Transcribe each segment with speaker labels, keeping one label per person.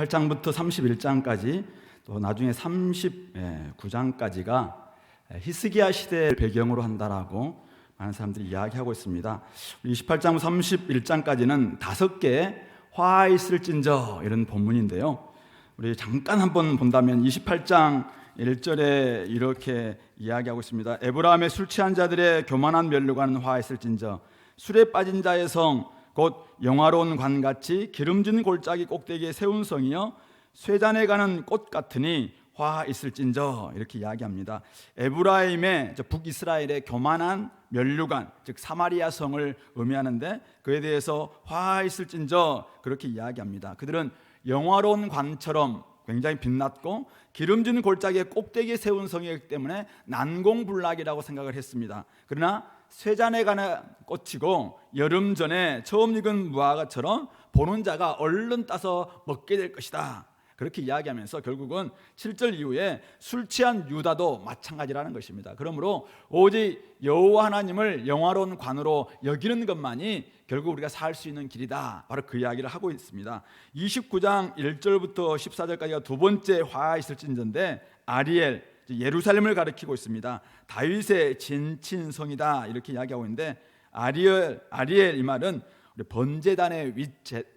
Speaker 1: 28장부터 31장까지 또 나중에 39장까지가 히스기야 시대를 배경으로 한다라고 많은 사람들이 이야기하고 있습니다. 28장 31장까지는 5개의 화 있을진저 이런 본문인데요. 우리 잠깐 한번 본다면 28장 1절에 이렇게 이야기하고 있습니다. 에브라임의 술 취한 자들의 교만한 면류관은 화 있을진저 술에 빠진 자의 성 곧 영화로운 관같이 기름진 골짜기 꼭대기에 세운 성이여 쇠잔에 가는 꽃 같으니 화 있을진저 이렇게 이야기합니다. 에브라임의 북이스라엘의 교만한 면류관 즉 사마리아 성을 의미하는데 그에 대해서 화 있을진저 그렇게 이야기합니다. 그들은 영화로운 관처럼 굉장히 빛났고 기름진 골짜기의 꼭대기에 세운 성이기 때문에 난공불락이라고 생각을 했습니다. 그러나 쇠잔에 가는 꽃이고 여름 전에 처음 익은 무화과처럼 보는 자가 얼른 따서 먹게 될 것이다 그렇게 이야기하면서 결국은 7절 이후에 술 취한 유다도 마찬가지라는 것입니다. 그러므로 오직 여호와 하나님을 영화로운 관으로 여기는 것만이 결국 우리가 살 수 있는 길이다 바로 그 이야기를 하고 있습니다. 29장 1절부터 14절까지가 두 번째 화 있을진저인데 아리엘 예루살렘을 가리키고 있습니다. 다윗의 진친성이다 이렇게 이야기하고 있는데 아리엘 이 말은 우리 번제단의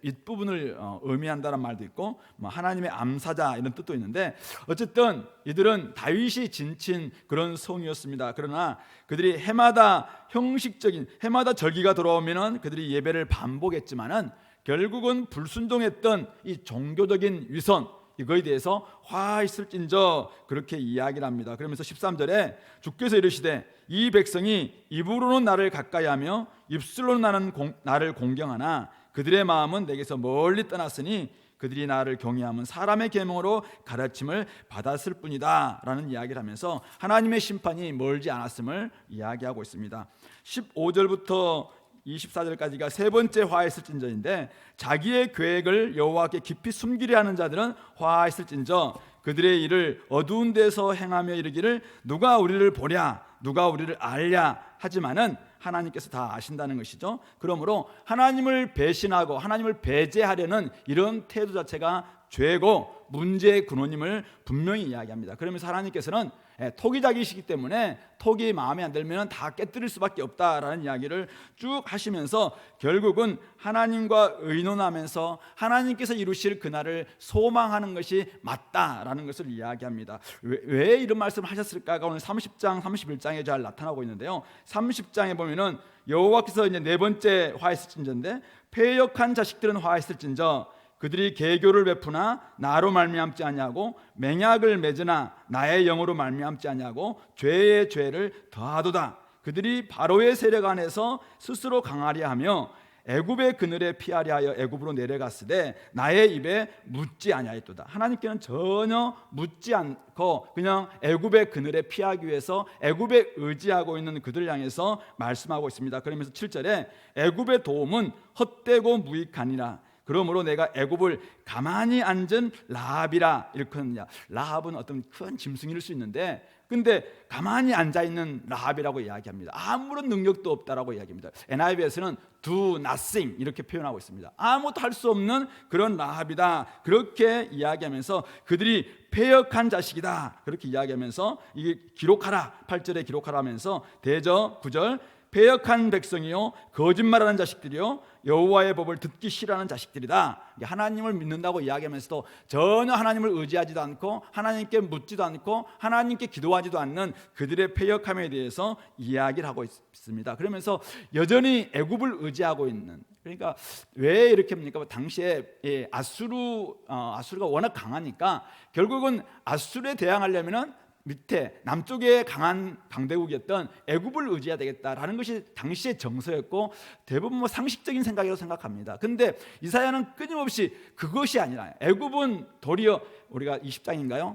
Speaker 1: 윗부분을 의미한다는 말도 있고 하나님의 암사자 이런 뜻도 있는데 어쨌든 이들은 다윗이 진친 그런 성이었습니다. 그러나 그들이 해마다 형식적인 해마다 절기가 돌아오면 그들이 예배를 반복했지만은 결국은 불순종했던 이 종교적인 위선 이거에 대해서 화 있을진저 그렇게 이야기를 합니다. 그러면서 13절에 주께서 이르시되 이 백성이 입으로는 나를 가까이하며 입술로는 나를 공경하나 그들의 마음은 내게서 멀리 떠났으니 그들이 나를 경외함은 사람의 계명으로 가르침을 받았을 뿐이다 라는 이야기를 하면서 하나님의 심판이 멀지 않았음을 이야기하고 있습니다. 15절부터 24절까지가 세 번째 화했을진저인데 자기의 계획을 여호와께 깊이 숨기려 하는 자들은 화했을진저 그들의 일을 어두운 데서 행하며 이르기를 누가 우리를 보랴 누가 우리를 알랴 하지만은 하나님께서 다 아신다는 것이죠. 그러므로 하나님을 배신하고 하나님을 배제하려는 이런 태도 자체가 죄고 문제의 근원임을 분명히 이야기합니다. 그러면서 하나님께서는 토기자기시기 때문에 톡이 마음에 안 들면 다 깨뜨릴 수밖에 없다라는 이야기를 쭉 하시면서 결국은 하나님과 의논하면서 하나님께서 이루실 그날을 소망하는 것이 맞다라는 것을 이야기합니다. 왜 이런 말씀을 하셨을까가 오늘 30장 31장에 잘 나타나고 있는데요. 30장에 보면은 여호와께서 이제 네 번째 화했을진저인데 패역한 자식들은 화했을진저 그들이 계교를 베푸나 나로 말미암지 아니하고 맹약을 맺으나 나의 영으로 말미암지 아니하고 죄의 죄를 더하도다. 그들이 바로의 세력 안에서 스스로 강하려 하며 애굽의 그늘에 피하려 하여 애굽으로 내려갔으되 나의 입에 묻지 아니하였도다. 하나님께는 전혀 묻지 않고 그냥 애굽의 그늘에 피하기 위해서 애굽에 의지하고 있는 그들을 향해서 말씀하고 있습니다. 그러면서 7절에 애굽의 도움은 헛되고 무익하니라. 그러므로 내가 애굽을 가만히 앉은 라합이라 일컫느냐. 라합은 어떤 큰 짐승일 수 있는데 근데 가만히 앉아있는 라합이라고 이야기합니다. 아무런 능력도 없다라고 이야기합니다. NIV에서는 do nothing 이렇게 표현하고 있습니다. 아무것도 할 수 없는 그런 라합이다 그렇게 이야기하면서 그들이 패역한 자식이다 그렇게 이야기하면서 이게 기록하라 8절에 기록하라 하면서 대저 9절 패역한 백성이요 거짓말하는 자식들이요 여호와의 법을 듣기 싫어하는 자식들이다. 하나님을 믿는다고 이야기하면서도 전혀 하나님을 의지하지도 않고 하나님께 묻지도 않고 하나님께 기도하지도 않는 그들의 패역함에 대해서 이야기를 하고 있습니다. 그러면서 여전히 애굽을 의지하고 있는 그러니까 왜 이렇게 합니까? 당시에 아수르가 워낙 강하니까 결국은 아수르에 대항하려면은 밑에 남쪽에 강한 강대국이었던 애굽을 의지해야 되겠다라는 것이 당시의 정서였고 대부분 상식적인 생각이라고 생각합니다. 근데 이사야는 끊임없이 그것이 아니라 애굽은 도리어 우리가 20장인가요?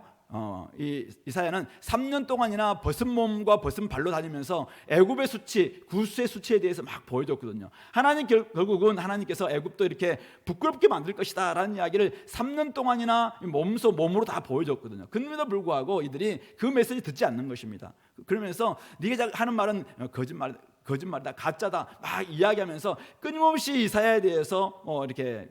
Speaker 1: 이사야는 3년 동안이나 벗은 몸과 벗은 발로 다니면서 애굽의 수치, 구스의 수치에 대해서 막 보여줬거든요. 결국은 하나님께서 애굽도 이렇게 부끄럽게 만들 것이다 라는 이야기를 3년 동안이나 몸으로 다 보여줬거든요. 그럼에도 불구하고 이들이 그 메시지 듣지 않는 것입니다. 그러면서 네가 하는 말은 거짓말이다, 가짜다 막 이야기하면서 끊임없이 이사야에 대해서 이렇게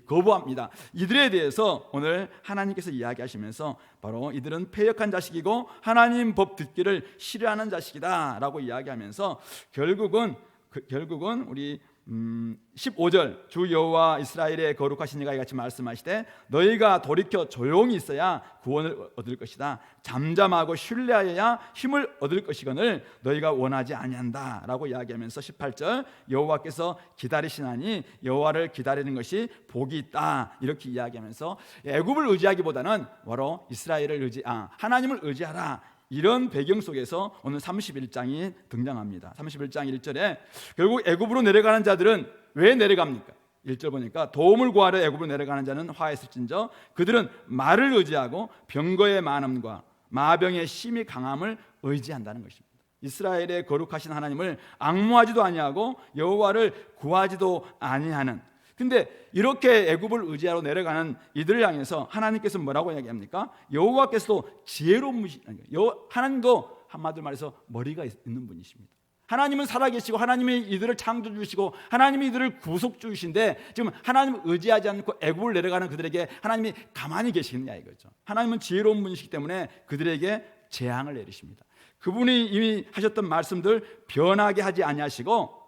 Speaker 1: 거부합니다. 이들에 대해서 오늘 하나님께서 이야기하시면서 바로 이들은 패역한 자식이고 하나님 법 듣기를 싫어하는 자식이다라고 이야기하면서 결국은 우리 15절 주 여호와 이스라엘의 거룩하신 이가 이같이 말씀하시되 너희가 돌이켜 조용히 있어야 구원을 얻을 것이다. 잠잠하고 신뢰하여야 힘을 얻을 것이거늘 너희가 원하지 아니한다 라고 이야기하면서 18절 여호와께서 기다리시나니 여호와를 기다리는 것이 복이 있다 이렇게 이야기하면서 애굽을 의지하기보다는 바로 하나님을 의지하라, 이런 배경 속에서 오늘 31장이 등장합니다. 31장 1절에 결국 애굽으로 내려가는 자들은 왜 내려갑니까? 1절 보니까 도움을 구하러 애굽으로 내려가는 자는 화했을진저 그들은 말을 의지하고 병거의 많음과 마병의 심히 강함을 의지한다는 것입니다. 이스라엘의 거룩하신 하나님을 앙무하지도 아니하고 여호와를 구하지도 아니하는, 근데 이렇게 애굽을 의지하러 내려가는 이들을 향해서 하나님께서 뭐라고 이야기합니까? 여호와께서도 지혜로운 분이시, 하나님도 한마디로 말해서 머리가 있는 분이십니다. 하나님은 살아계시고 하나님이 이들을 창조주시고 하나님이 이들을 구속주이신데 지금 하나님을 의지하지 않고 애굽을 내려가는 그들에게 하나님이 가만히 계시느냐 이거죠. 하나님은 지혜로운 분이시기 때문에 그들에게 재앙을 내리십니다. 그분이 이미 하셨던 말씀들 변하게 하지 아니하시고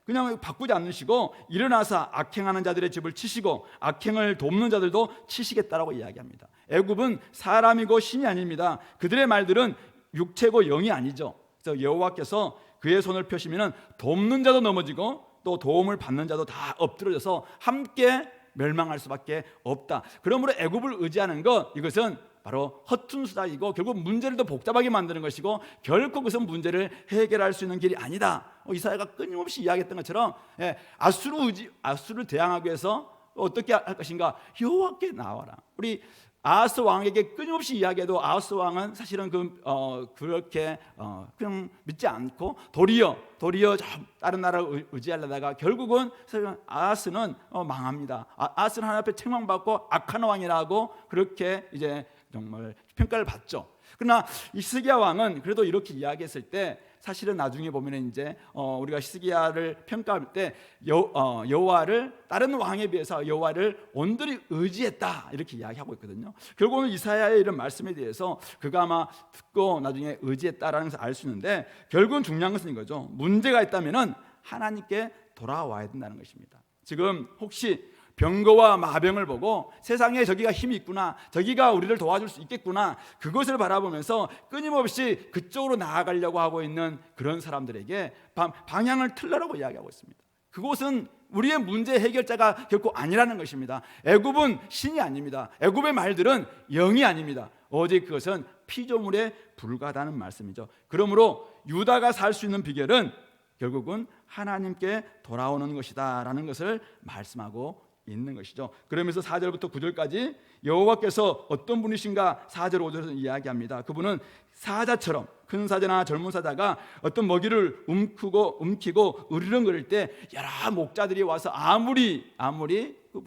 Speaker 1: 그냥 바꾸지 않으시고 일어나서 악행하는 자들의 집을 치시고 악행을 돕는 자들도 치시겠다라고 이야기합니다. 애굽은 사람이고 신이 아닙니다. 그들의 말들은 육체고 영이 아니죠. 그래서 여호와께서 그의 손을 펴시면 돕는 자도 넘어지고 또 도움을 받는 자도 다 엎드러져서 함께 멸망할 수밖에 없다. 그러므로 애굽을 의지하는 이것은 바로 허튼 수단이고 결국 문제를 더 복잡하게 만드는 것이고 결코 그것은 문제를 해결할 수 있는 길이 아니다. 이사야가 끊임없이 이야기했던 것처럼 아수를 대항하기 위해서 어떻게 할 것인가? 여호와께 나와라. 우리 아하스 왕에게 끊임없이 이야기해도 아하스 왕은 사실은 그렇게 그냥 믿지 않고 도리어 다른 나라를 의지하려다가 결국은 아하스는 망합니다. 아하스는 하나님 앞에 책망받고 악한 왕이라고 그렇게 이제 정말 평가를 받죠. 그러나 히스기야 왕은 그래도 이렇게 이야기했을 때 사실은 나중에 보면 이제 우리가 히스기야를 평가할 때 여호와를 다른 왕에 비해서 여호와를 온전히 의지했다 이렇게 이야기하고 있거든요. 결국은 이사야의 이런 말씀에 대해서 그가 아마 듣고 나중에 의지했다라는 것을 알 수 있는데 결국은 중요한 것은 이거죠. 문제가 있다면은 하나님께 돌아와야 된다는 것입니다. 지금 혹시 병거와 마병을 보고 세상에 저기가 힘이 있구나, 저기가 우리를 도와줄 수 있겠구나, 그것을 바라보면서 끊임없이 그쪽으로 나아가려고 하고 있는 그런 사람들에게 방향을 틀라라고 이야기하고 있습니다. 그곳은 우리의 문제 해결자가 결코 아니라는 것입니다. 애굽은 신이 아닙니다. 애굽의 말들은 영이 아닙니다. 오직 그것은 피조물에 불과하다는 말씀이죠. 그러므로 유다가 살 수 있는 비결은 결국은 하나님께 돌아오는 것이다 라는 것을 말씀하고 있는 것이죠. 그러면서 4절부터 9절까지 여호와께서 어떤 분이신가 4절 5절에서 이야기합니다. 그분은 사자처럼, 큰 사자나 젊은 사자가 어떤 먹이를 움키고 으르렁거릴 때 여러 목자들이 와서 아무리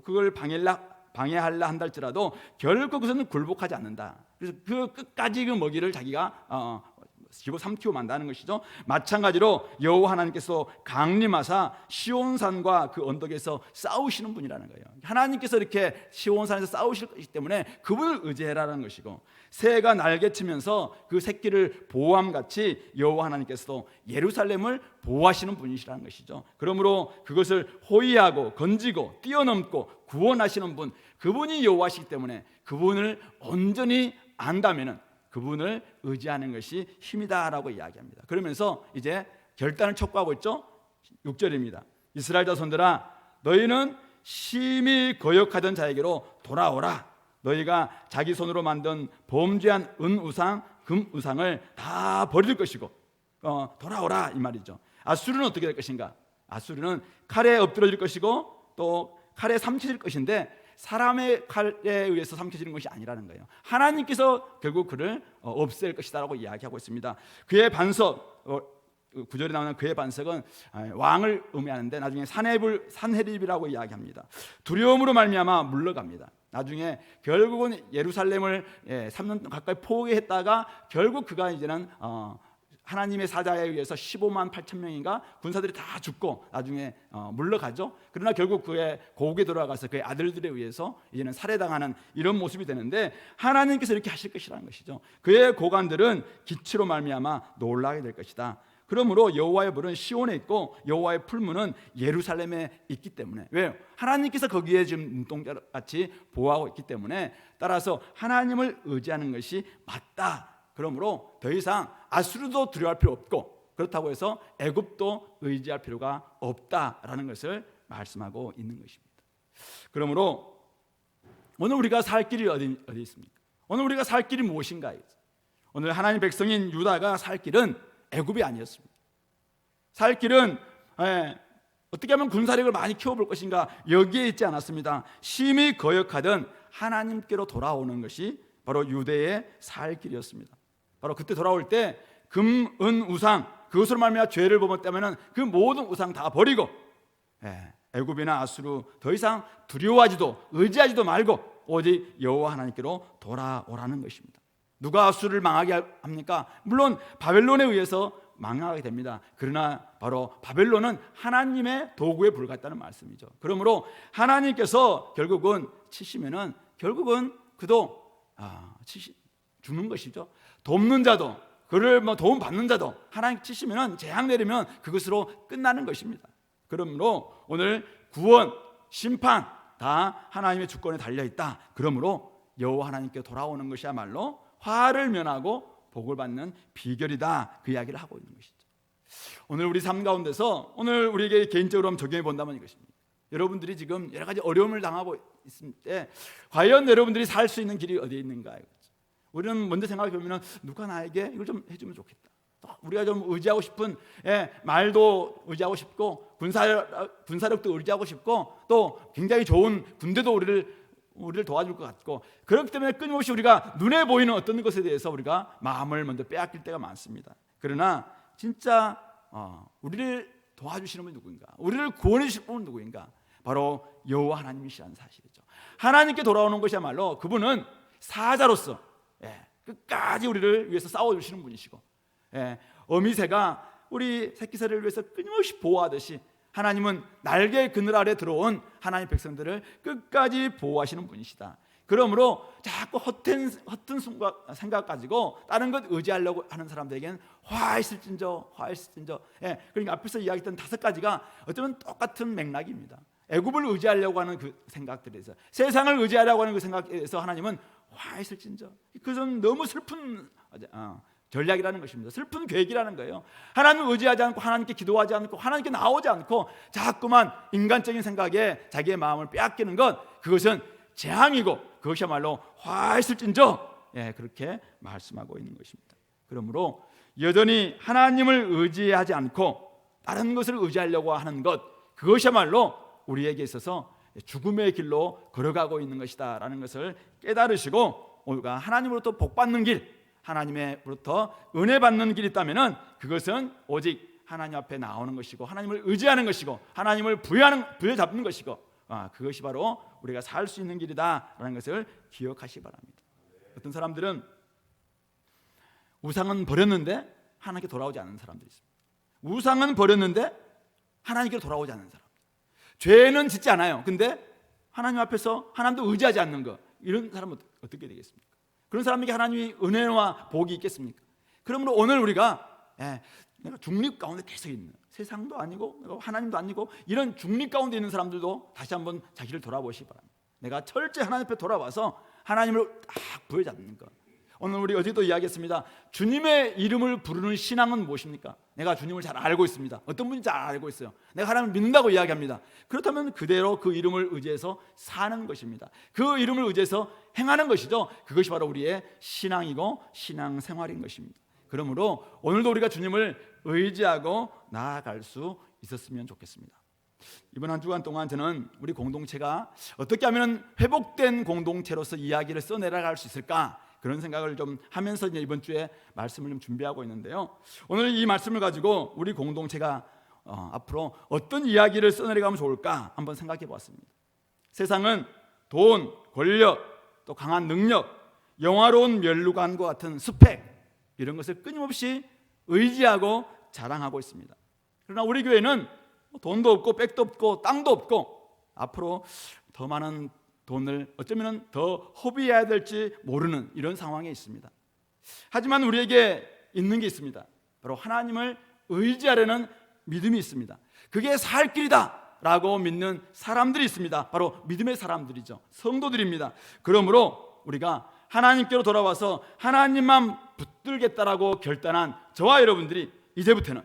Speaker 1: 그걸 방해하려 한다 할지라도 결코 그것은 굴복하지 않는다. 그래서 그 끝까지 그 먹이를 자기가 집어삼키고 만다는 것이죠. 마찬가지로 여호와 하나님께서 강림하사 시온산과 그 언덕에서 싸우시는 분이라는 거예요. 하나님께서 이렇게 시온산에서 싸우실 것이기 때문에 그분을 의지해라는 것이고, 새가 날개치면서 그 새끼를 보호함같이 여호와 하나님께서도 예루살렘을 보호하시는 분이시라는 것이죠. 그러므로 그것을 호위하고 건지고 뛰어넘고 구원하시는 분, 그분이 여호와시기 때문에 그분을 온전히 안다면은 그분을 의지하는 것이 힘이다라고 이야기합니다. 그러면서 이제 결단을 촉구하고 있죠. 6절입니다. 이스라엘 자손들아, 너희는 심히 거역하던 자에게로 돌아오라. 너희가 자기 손으로 만든 범죄한 은우상, 금우상을 다 버릴 것이고 돌아오라 이 말이죠. 아수르는 어떻게 될 것인가? 아수르는 칼에 엎드러질 것이고 또 칼에 삼켜질 것인데 사람의 칼에 의해서 삼켜지는 것이 아니라는 거예요. 하나님께서 결국 그를 없앨 것이다라고 이야기하고 있습니다. 그의 반석, 9절에 나오는 그의 반석은 왕을 의미하는데 나중에 산헤립이라고 이야기합니다. 두려움으로 말미암아 물러갑니다. 나중에 결국은 예루살렘을 3년 가까이 포기했다가 결국 그가 이제는 하나님의 사자에 의해서 15만 8천 명인가 군사들이 다 죽고 나중에 물러가죠. 그러나 결국 그의 고국에 돌아가서 그의 아들들에 의해서 이제는 살해당하는 이런 모습이 되는데, 하나님께서 이렇게 하실 것이라는 것이죠. 그의 고관들은 기치로 말미암아 놀라게 될 것이다. 그러므로 여호와의 벌은 시온에 있고 여호와의 풀무는 예루살렘에 있기 때문에, 왜요? 하나님께서 거기에 지금 눈동자같이 보호하고 있기 때문에, 따라서 하나님을 의지하는 것이 맞다. 그러므로 더 이상 아수르도 두려워할 필요 없고, 그렇다고 해서 애굽도 의지할 필요가 없다라는 것을 말씀하고 있는 것입니다. 그러므로 오늘 우리가 살 길이 어디 있습니까? 오늘 우리가 살 길이 무엇인가? 오늘 하나님 백성인 유다가 살 길은 애굽이 아니었습니다. 살 길은 어떻게 하면 군사력을 많이 키워볼 것인가, 여기에 있지 않았습니다. 심히 거역하던 하나님께로 돌아오는 것이 바로 유대의 살 길이었습니다. 바로 그때 돌아올 때 금, 은, 우상, 그것으로 말미암아 죄를 범했다면 그 모든 우상 다 버리고 애굽이나 아수르 더 이상 두려워하지도 의지하지도 말고 오직 여호와 하나님께로 돌아오라는 것입니다. 누가 아수르를 망하게 합니까? 물론 바벨론에 의해서 망하게 됩니다. 그러나 바로 바벨론은 하나님의 도구에 불과했다는 말씀이죠. 그러므로 하나님께서 결국은 치시면은 결국은 그도 죽는 것이죠. 돕는 자도, 그를 도움 받는 자도 하나님 치시면은 재앙 내리면 그것으로 끝나는 것입니다. 그러므로 오늘 구원, 심판 다 하나님의 주권에 달려 있다. 그러므로 여호와 하나님께 돌아오는 것이야말로 화를 면하고 복을 받는 비결이다. 그 이야기를 하고 있는 것이죠. 오늘 우리 삶 가운데서 오늘 우리에게 개인적으로 적용해 본다면 이것입니다. 여러분들이 지금 여러 가지 어려움을 당하고 있을 때 과연 여러분들이 살 수 있는 길이 어디에 있는가? 우리는 먼저 생각해 보면 누가 나에게 이걸 좀 해주면 좋겠다. 또 우리가 좀 의지하고 싶은 말도 의지하고 싶고 군사력도 의지하고 싶고 또 굉장히 좋은 군대도 우리를 도와줄 것 같고, 그렇기 때문에 끊임없이 우리가 눈에 보이는 어떤 것에 대해서 우리가 마음을 먼저 빼앗길 때가 많습니다. 그러나 진짜 우리를 도와주시는 분이 누구인가? 우리를 구원해 주실 분은 누구인가? 바로 여호와 하나님이시라는 사실이죠. 하나님께 돌아오는 것이야말로 그분은 사자로서 끝까지 우리를 위해서 싸워주시는 분이시고, 어미새가 우리 새끼새를 위해서 끊임없이 보호하듯이 하나님은 날개 그늘 아래 들어온 하나님의 백성들을 끝까지 보호하시는 분이시다. 그러므로 자꾸 허튼 생각 가지고 다른 것 의지하려고 하는 사람들에게는 화있을진저. 그러니까 앞에서 이야기했던 5가지가 어쩌면 똑같은 맥락입니다. 애굽을 의지하려고 하는 그 생각들에서, 세상을 의지하려고 하는 그 생각에서 하나님은 화있을진저. 그것은 너무 슬픈 전략이라는 것입니다. 슬픈 계획이라는 거예요. 하나님을 의지하지 않고 하나님께 기도하지 않고 하나님께 나오지 않고 자꾸만 인간적인 생각에 자기의 마음을 빼앗기는 것, 그것은 재앙이고 그것이야말로 화있을진저. 그렇게 말씀하고 있는 것입니다. 그러므로 여전히 하나님을 의지하지 않고 다른 것을 의지하려고 하는 것, 그것이야말로 우리에게 있어서 죽음의 길로 걸어가고 있는 것이다 라는 것을 깨달으시고, 우리가 하나님으로부터 복받는 길, 하나님으로부터 은혜 받는 길이 있다면 그것은 오직 하나님 앞에 나오는 것이고 하나님을 의지하는 것이고 하나님을 부여잡는 것이고, 그것이 바로 우리가 살 수 있는 길이다 라는 것을 기억하시기 바랍니다. 어떤 사람들은 우상은 버렸는데 하나님께 돌아오지 않는 사람들이 있습니다. 우상은 버렸는데 하나님께 돌아오지 않는 사람, 죄는 짓지 않아요. 근데 하나님 앞에서 하나님도 의지하지 않는 것, 이런 사람은 어떻게 되겠습니까? 그런 사람에게 하나님이 은혜와 복이 있겠습니까? 그러므로 오늘 우리가 내가 중립 가운데 계속 있는, 세상도 아니고 하나님도 아니고 이런 중립 가운데 있는 사람들도 다시 한번 자기를 돌아보시기 바랍니다. 내가 철저히 하나님 앞에 돌아와서 하나님을 딱 부여잡는 것. 오늘 우리 어제도 이야기했습니다. 주님의 이름을 부르는 신앙은 무엇입니까? 내가 주님을 잘 알고 있습니다. 어떤 분인지 잘 알고 있어요. 내가 하나님을 믿는다고 이야기합니다. 그렇다면 그대로 그 이름을 의지해서 사는 것입니다. 그 이름을 의지해서 행하는 것이죠. 그것이 바로 우리의 신앙이고 신앙생활인 것입니다. 그러므로 오늘도 우리가 주님을 의지하고 나아갈 수 있었으면 좋겠습니다. 이번 한 주간 동안 저는 우리 공동체가 어떻게 하면 회복된 공동체로서 이야기를 써내려갈 수 있을까, 그런 생각을 좀 하면서 이제 이번 주에 말씀을 좀 준비하고 있는데요. 오늘 이 말씀을 가지고 우리 공동체가 앞으로 어떤 이야기를 써내려가면 좋을까 한번 생각해 보았습니다. 세상은 돈, 권력, 또 강한 능력, 영화로운 면류관과 같은 스펙, 이런 것을 끊임없이 의지하고 자랑하고 있습니다. 그러나 우리 교회는 돈도 없고 백도 없고 땅도 없고 앞으로 더 많은 돈을 어쩌면 더 허비해야 될지 모르는 이런 상황에 있습니다. 하지만 우리에게 있는 게 있습니다. 바로 하나님을 의지하려는 믿음이 있습니다. 그게 살 길이다 라고 믿는 사람들이 있습니다. 바로 믿음의 사람들이죠. 성도들입니다. 그러므로 우리가 하나님께로 돌아와서 하나님만 붙들겠다라고 결단한 저와 여러분들이 이제부터는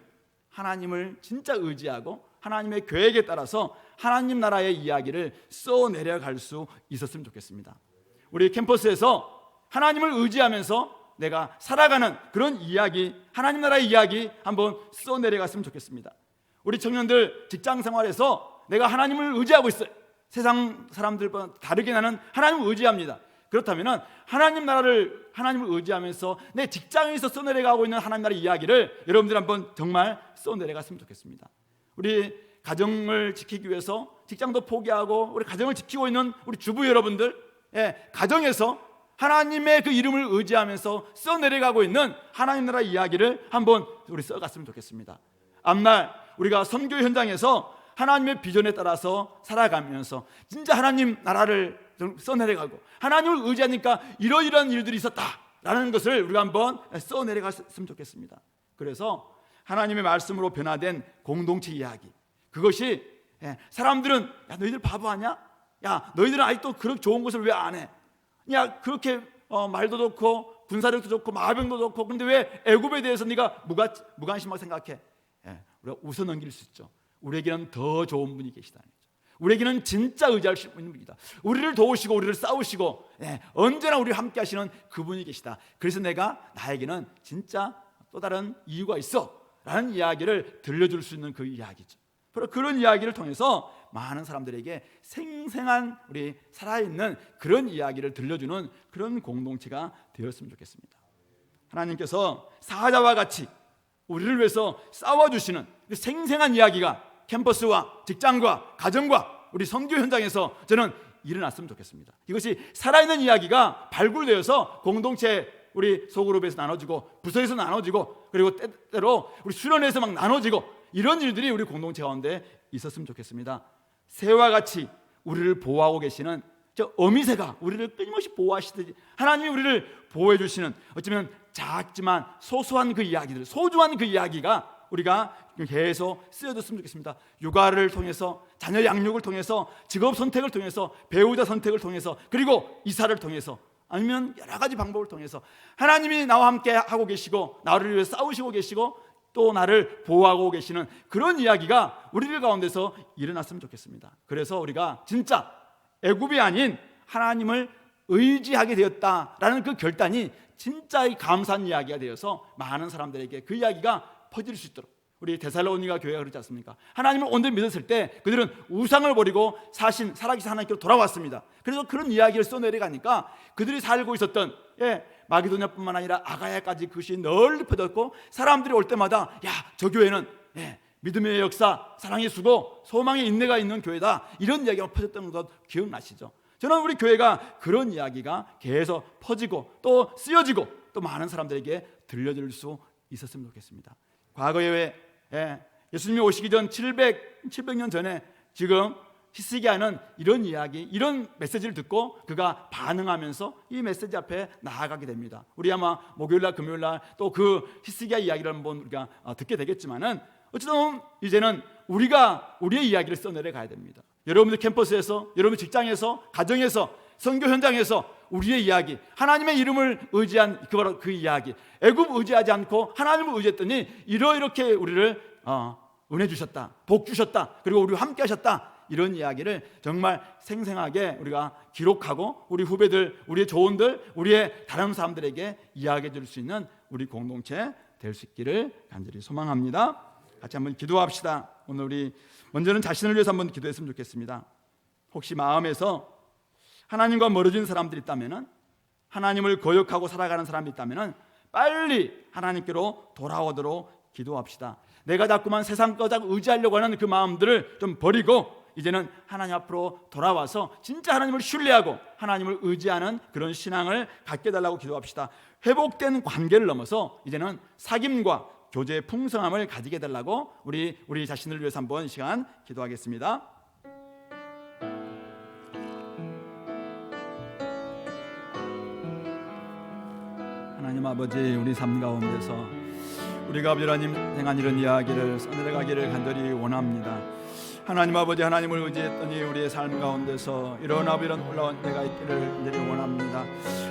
Speaker 1: 하나님을 진짜 의지하고 하나님의 계획에 따라서 하나님 나라의 이야기를 써내려갈 수 있었으면 좋겠습니다. 우리 캠퍼스에서 하나님을 의지하면서 내가 살아가는 그런 이야기, 하나님 나라의 이야기 한번 써내려갔으면 좋겠습니다. 우리 청년들 직장 생활에서 내가 하나님을 의지하고 있어요. 세상 사람들보다 다르게 나는 하나님을 의지합니다. 그렇다면 하나님을 의지하면서 내 직장에서 써내려가고 있는 하나님 나라의 이야기를 여러분들 한번 정말 써내려갔으면 좋겠습니다. 우리 가정을 지키기 위해서 직장도 포기하고 우리 가정을 지키고 있는 우리 주부 여러분들, 가정에서 하나님의 그 이름을 의지하면서 써내려가고 있는 하나님 나라 이야기를 한번 우리 써갔으면 좋겠습니다. 앞날 우리가 선교 현장에서 하나님의 비전에 따라서 살아가면서 진짜 하나님 나라를 써내려가고 하나님을 의지하니까 이러이러한 일들이 있었다라는 것을 우리가 한번 써내려갔으면 좋겠습니다. 그래서 하나님의 말씀으로 변화된 공동체 이야기, 그것이 사람들은 야 너희들 바보 아니야? 야 너희들은 아직도 그렇게 좋은 것을 왜 안 해? 야 그렇게 말도 좋고 군사력도 좋고 마병도 좋고 그런데 왜 애굽에 대해서 네가 무관심하게 생각해? 우리가 웃어 넘길 수 있죠. 우리에게는 더 좋은 분이 계시다는 거죠. 우리에게는 진짜 의지할 수 있는 분이다. 우리를 도우시고 우리를 싸우시고 언제나 우리와 함께 하시는 그분이 계시다. 그래서 나에게는 진짜 또 다른 이유가 있어 라는 이야기를 들려줄 수 있는 그 이야기죠. 바로 그런 이야기를 통해서 많은 사람들에게 생생한 우리 살아있는 그런 이야기를 들려주는 그런 공동체가 되었으면 좋겠습니다. 하나님께서 사자와 같이 우리를 위해서 싸워주시는 그 생생한 이야기가 캠퍼스와 직장과 가정과 우리 선교 현장에서 저는 일어났으면 좋겠습니다. 이것이 살아있는 이야기가 발굴되어서 공동체 우리 소그룹에서 나눠지고 부서에서 나눠지고 그리고 때때로 우리 수련회에서 막 나눠지고 이런 일들이 우리 공동체 가운데 있었으면 좋겠습니다. 새와 같이 우리를 보호하고 계시는 저 어미새가 우리를 끊임없이 보호하시듯이 하나님이 우리를 보호해 주시는 어쩌면 작지만 소소한 그 이야기들, 소중한 그 이야기가 우리가 계속 쓰여졌으면 좋겠습니다. 육아를 통해서, 자녀 양육을 통해서, 직업 선택을 통해서, 배우자 선택을 통해서, 그리고 이사를 통해서, 아니면 여러 가지 방법을 통해서 하나님이 나와 함께 하고 계시고 나를 위해 싸우시고 계시고 또 나를 보호하고 계시는 그런 이야기가 우리들 가운데서 일어났으면 좋겠습니다. 그래서 우리가 진짜 애굽이 아닌 하나님을 의지하게 되었다라는 그 결단이 진짜 감사한 이야기가 되어서 많은 사람들에게 그 이야기가 퍼질 수 있도록, 우리 데살로니가 교회가 그렇지 않습니까? 하나님을 온전히 믿었을 때 그들은 우상을 버리고 살아계신 하나님께로 돌아왔습니다. 그래서 그런 이야기를 써내려가니까 그들이 살고 있었던 마게도냐뿐만 아니라 아가야까지 그것이 널리 퍼졌고 사람들이 올 때마다 야, 저 교회는 믿음의 역사, 사랑의 수고, 소망의 인내가 있는 교회다, 이런 이야기가 퍼졌던 것 기억나시죠? 저는 우리 교회가 그런 이야기가 계속 퍼지고 또 쓰여지고 또 많은 사람들에게 들려줄 수 있었으면 좋겠습니다. 과거에 예수님이 오시기 전 700년 전에 지금 히스기야는 이런 이야기, 이런 메시지를 듣고 그가 반응하면서 이 메시지 앞에 나아가게 됩니다. 우리 아마 목요일날 금요일날 또 그 히스기야 이야기를 한번 우리가 듣게 되겠지만은 어쨌든 이제는 우리가 우리의 이야기를 써내려 가야 됩니다. 여러분들 캠퍼스에서, 여러분 직장에서, 가정에서, 선교 현장에서 우리의 이야기, 하나님의 이름을 의지한 바로 그 이야기, 애굽 의지하지 않고 하나님을 의지했더니 이렇게 우리를 은혜 주셨다, 복 주셨다, 그리고 우리와 함께 하셨다, 이런 이야기를 정말 생생하게 우리가 기록하고 우리 후배들, 우리의 조언들, 우리의 다른 사람들에게 이야기해 줄 수 있는 우리 공동체 될 수 있기를 간절히 소망합니다. 같이 한번 기도합시다. 오늘 우리 먼저는 자신을 위해서 한번 기도했으면 좋겠습니다. 혹시 마음에서 하나님과 멀어진 사람들이 있다면, 하나님을 거역하고 살아가는 사람이 있다면 빨리 하나님께로 돌아오도록 기도합시다. 내가 자꾸만 세상 거 자꾸 의지하려고 하는 그 마음들을 좀 버리고 이제는 하나님 앞으로 돌아와서 진짜 하나님을 신뢰하고 하나님을 의지하는 그런 신앙을 갖게 해달라고 기도합시다. 회복된 관계를 넘어서 이제는 사귐과 교제의 풍성함을 가지게 되려고 우리 자신을 위해서 한번 시간 기도하겠습니다. 하나님 아버지, 우리 삶 가운데서 우리가 하나님 행한 이런 이야기를 써내려가기를 간절히 원합니다. 하나님 아버지, 하나님을 의지했더니 우리의 삶 가운데서 이런 올라온 때가 있기를 간절히 원합니다.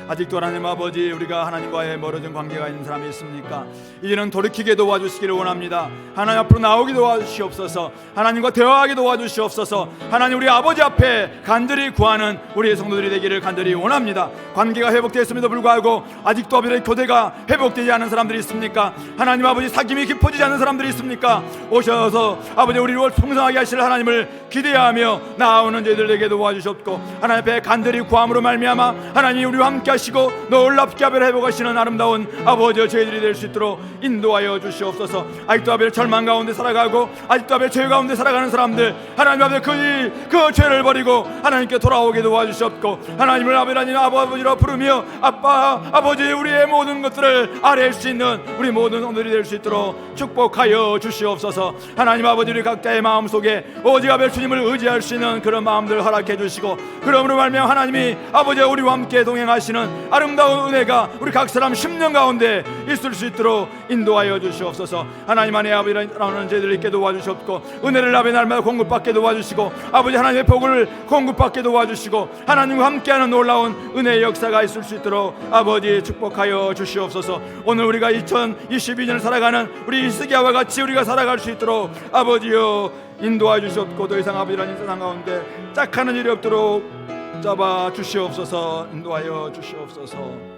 Speaker 1: 아직도 하나님 아버지, 우리가 하나님과의 멀어진 관계가 있는 사람이 있습니까? 이제는 돌이키게 도와주시기를 원합니다. 하나님 앞으로 나오게 도와주시옵소서. 하나님과 대화하게 도와주시옵소서. 하나님, 우리 아버지 앞에 간절히 구하는 우리의 성도들이 되기를 간절히 원합니다. 관계가 회복되었음에도 불구하고 아직도 아버지 교대가 회복되지 않은 사람들이 있습니까? 하나님 아버지, 사귐이 깊어지지 않는 사람들이 있습니까? 오셔서 아버지, 우리를 풍성하게 하실 하나님을 기대하며 나오는 저희들에게 도와주셨고, 하나님 앞에 간절히 구함으로 말미암아 하나님이 우리와 함께 하시고 놀랍게 아버지 회복하시는 아름다운 아버지 저희들이 될 수 있도록 인도하여 주시옵소서. 아직도 아버지 절망 가운데 살아가고 아직도 아버지 죄 가운데 살아가는 사람들, 하나님 아버지 그 죄를 버리고 하나님께 돌아오게 도와주시옵고, 하나님을 아버지로 부르며 아빠, 아버지, 우리의 모든 것들을 아뢰할 수 있는 우리 모든 성도들이 될 수 있도록 축복하여 주시옵소서. 하나님 아버지, 우리 각자의 마음속에 오직 아버지 주님을 의지할 수 있는 그런 마음들을 허락해 주시고, 그러므로 말미암아 하나님이 아버지 우리와 함께 동행하시는 아름다운 은혜가 우리 각 사람 10년 가운데 있을 수 있도록 인도하여 주시옵소서. 하나님 안에 아버지 나오는 저희들 있게 도와주시옵고, 은혜를 아버지 날마다 공급받게 도와주시고, 아버지 하나님의 복을 공급받게 도와주시고, 하나님과 함께하는 놀라운 은혜의 역사가 있을 수 있도록 아버지 축복하여 주시옵소서. 오늘 우리가 2022년을 살아가는 우리 히스기야와 같이 우리가 살아갈 수 있도록 아버지여 인도하여 주시옵고, 더 이상 아버지라는 세상 가운데 짝하는 일이 없도록 잡아 주시옵소서. 인도하여 주시옵소서.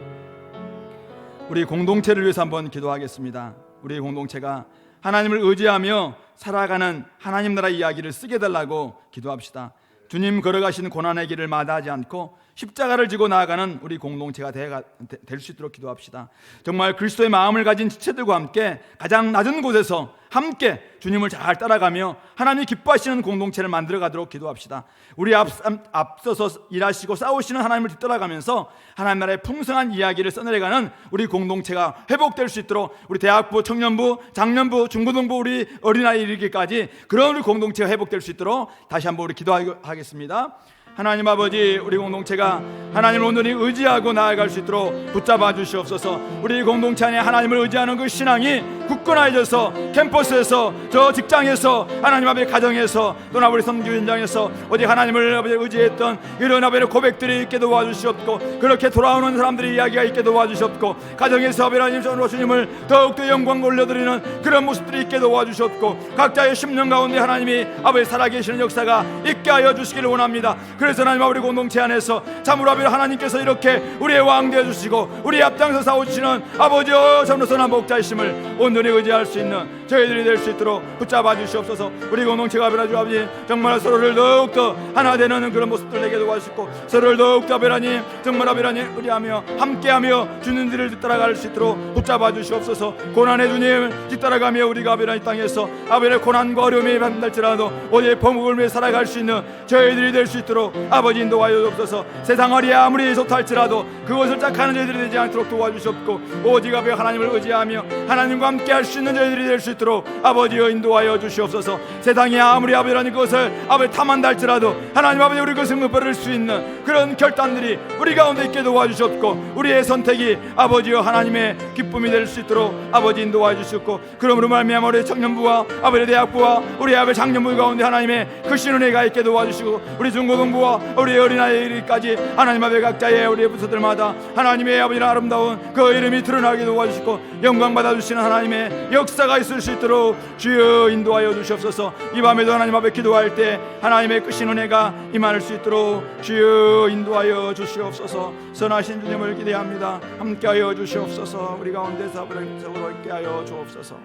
Speaker 1: 우리 공동체를 위해서 한번 기도하겠습니다. 우리 공동체가 하나님을 의지하며 살아가는 하나님 나라 이야기를 쓰게 달라고 기도합시다. 주님 걸어가신 고난의 길을 마다하지 않고 십자가를 지고 나아가는 우리 공동체가 될 수 있도록 기도합시다. 정말 그리스도의 마음을 가진 지체들과 함께 가장 낮은 곳에서 함께 주님을 잘 따라가며 하나님이 기뻐하시는 공동체를 만들어 가도록 기도합시다. 우리 앞서서 일하시고 싸우시는 하나님을 뒤따라가면서 하나님 나라의 풍성한 이야기를 써내려가는 우리 공동체가 회복될 수 있도록, 우리 대학부, 청년부, 장년부, 중고등부, 우리 어린아이 이르기까지 그런 우리 공동체가 회복될 수 있도록 다시 한번 우리 기도하겠습니다. 하나님 아버지, 우리 공동체가 하나님을 온전히 의지하고 나아갈 수 있도록 붙잡아 주시옵소서. 우리 공동체 안에 하나님을 의지하는 그 신앙이 굳건해져서 캠퍼스에서, 저 직장에서, 하나님 아버지 가정에서, 또나 우리 선교 현장에서 오직 하나님을 아버지 의지했던 이런 아버지 고백들이 있게 도와주시옵고, 그렇게 돌아오는 사람들의 이야기가 있게 도와주시옵고, 가정에서 아버지 하나님 주님을 더욱더 영광 올려드리는 그런 모습들이 있게 도와주시옵고, 각자의 10년 가운데 하나님이 아버지 살아계시는 역사가 있게 하여 주시기를 원합니다. 그래서 하나님 우리 공동체 안에서 참으로 아버지 하나님께서 이렇게 우리의 왕 되어 주시고 우리 앞장서 싸우시는 아버지여 참으로 선한 목자이심을 온전히 의지할 수 있는 저희들이 될 수 있도록 붙잡아 주시옵소서. 우리 공동체가 아버지 정말 서로를 더욱더 하나 되는 그런 모습들 내게 도와주시고, 서로를 더욱더 아버지 정말 아버지 의리하며 함께하며 주님들을 뒤따라갈 수 있도록 붙잡아 주시옵소서. 고난의 주님 뒤따라가며 우리가 아버지 땅에서 아버지의 고난과 어려움이 만날지라도 오직 범국을 위해 살아갈 수 있는 저희들이 될 수 있도록 아버지 인도하여 주옵소서. 세상 어리에 아무리 좋다 할지라도 그것을 짝하는 저희들이 되지 않도록 도와주시옵고, 오직 아버지 하나님을 의지하며 하나님과 함께 할 수 있는 저희들이 될 수 있도록 아버지여 인도하여 주시옵소서. 세상이 아무리 아버지 그것을 아버지 탐한다 할지라도 하나님 아버지 우리 그것을 버릴 수 있는 그런 결단들이 우리 가운데 있게 도와주시옵고, 우리의 선택이 아버지여 하나님의 기쁨이 될 수 있도록 아버지 인도하여 주시옵고, 그러므로 말미암아 우리 청년부와 아버지 대학부와 우리 아버지 장년부 가운데 하나님의 그 신은혜가 있게 도와주시고, 우리 중고등부와 우리 어린아이까지 하나님 아버지 각자의 우리의 부서들마다 하나님의 아버지의 아름다운 그 이름이 드러나게 도와주시고 영광 받아주시는 하나님의 역사가 있을 수 있도록 주여 인도하여 주시옵소서. 이 밤에도 하나님 앞에 기도할 때 하나님의 크신 은혜가 임할 수 있도록 주여 인도하여 주시옵소서. 선하신 주님을 기대합니다. 함께하여 주시옵소서. 우리 가운데서 아버지로 함께하여 주옵소서.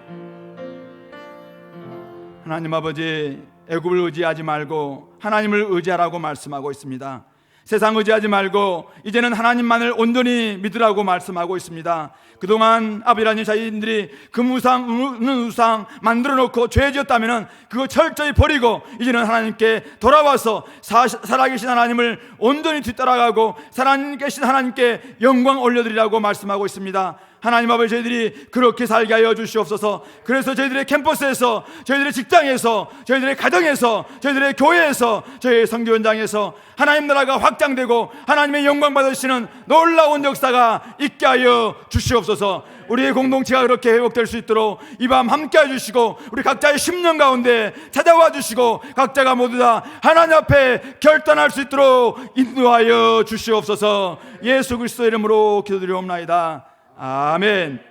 Speaker 1: 하나님 아버지, 애굽을 의지하지 말고 하나님을 의지하라고 말씀하고 있습니다. 세상 의지하지 말고 이제는 하나님만을 온전히 믿으라고 말씀하고 있습니다. 그동안 아비라니 자신들이 금우상, 은우상 만들어 놓고 죄 지었다면 그거 철저히 버리고 이제는 하나님께 돌아와서 살아계신 하나님을 온전히 뒤따라가고 살아계신 하나님께 영광 올려드리라고 말씀하고 있습니다. 하나님 아버지, 저희들이 그렇게 살게 하여 주시옵소서. 그래서 저희들의 캠퍼스에서, 저희들의 직장에서, 저희들의 가정에서, 저희들의 교회에서, 저희의 선교 현장에서 하나님 나라가 확장되고 하나님의 영광 받으시는 놀라운 역사가 있게 하여 주시옵소서. 우리의 공동체가 그렇게 회복될 수 있도록 이 밤 함께 해주시고, 우리 각자의 심령 가운데 찾아와 주시고, 각자가 모두 다 하나님 앞에 결단할 수 있도록 인도하여 주시옵소서. 예수 그리스도 이름으로 기도드리옵나이다. 아멘.